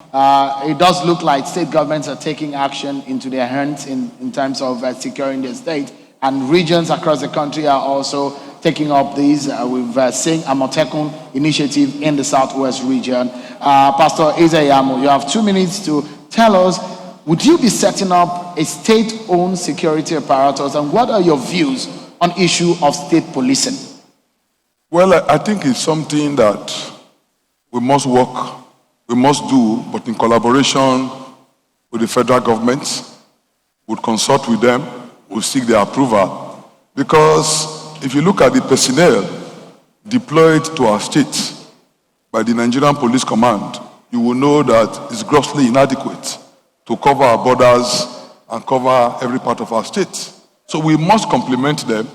It does look like state governments are taking action into their hands in terms of securing their state, and regions across the country are also taking up these. We've seen a Amotekun initiative in the Southwest region. Pastor Ize-Iyamu, you have 2 minutes to tell us, would you be setting up a state-owned security apparatus, and what are your views on issue of state policing? Well, I think it's something that we must do, but in collaboration with the federal government. We'll consult with them, we'll seek their approval. Because if you look at the personnel deployed to our state by the Nigerian Police Command, you will know that it's grossly inadequate to cover our borders and cover every part of our state. So we must complement them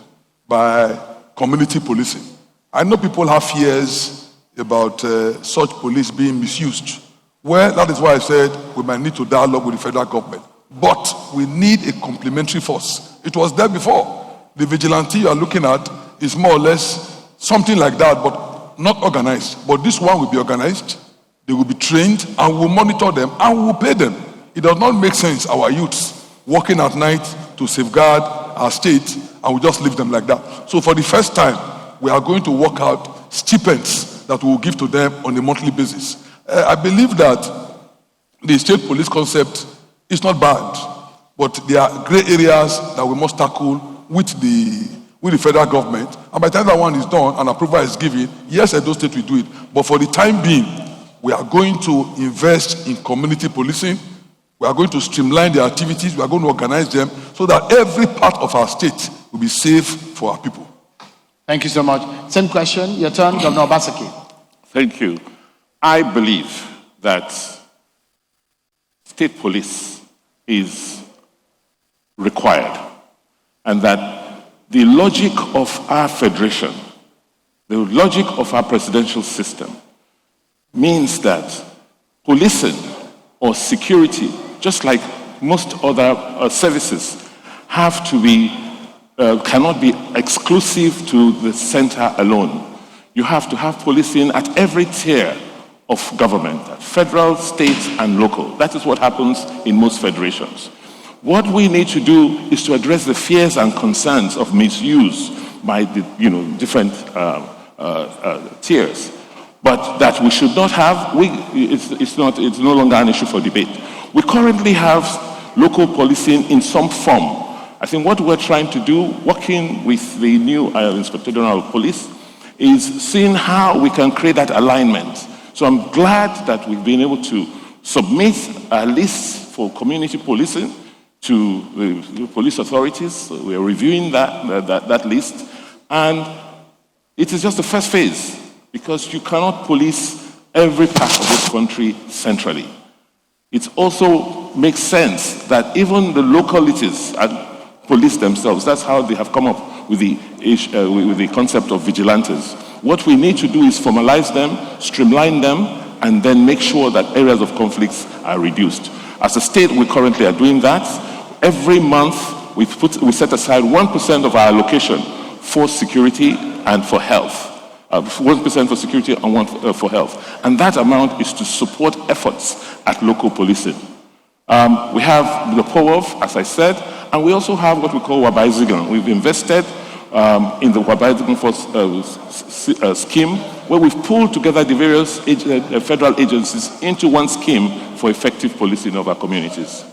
by community policing. I know people have fears about such police being misused. Well, that is why I said we might need to dialogue with the federal government. But we need a complementary force. It was there before. The vigilante you are looking at is more or less something like that, but not organized. But this one will be organized, they will be trained, and we'll monitor them, and we'll pay them. It does not make sense, our youths working at night to safeguard our state, and we just leave them like that. So for the first time, we are going to work out stipends that we will give to them on a monthly basis. I believe that the state police concept is not bad, but there are gray areas that we must tackle with the federal government. And by the time that one is done and approval is given, yes, Edo State will do it. But for the time being, we are going to invest in community policing. We are going to streamline the activities. We are going to organize them so that every part of our state will be safe for our people. Thank you so much. Same question, your turn, Governor Obaseki. Thank you. I believe that state police is required, and that the logic of our federation, the logic of our presidential system, means that policing or security, just like most other services, have to be, cannot be exclusive to the center alone. You have to have policing at every tier of government, at federal, state, and local. That is what happens in most federations. What we need to do is to address the fears and concerns of misuse by the different tiers. But that we should not have, it's no longer an issue for debate. We currently have local policing in some form. I think what we're trying to do, working with the new Inspector General of Police, is seeing how we can create that alignment. So I'm glad that we've been able to submit a list for community policing to the police authorities. We're reviewing that list, and it is just the first phase, because you cannot police every part of this country centrally. It also makes sense that even the localities police themselves. That's how they have come up with the concept of vigilantes. What we need to do is formalize them, streamline them, and then make sure that areas of conflicts are reduced. As a state, we currently are doing that. Every month, we set aside 1% of our allocation for security and for health. 1% for security and 1% for health. And that amount is to support efforts at local policing. We have the POWOV, as I said, and we also have what we call Wabai-Zigan. We've invested in the Wabai-Zigan scheme, where we've pulled together the various federal agencies into one scheme for effective policing of our communities.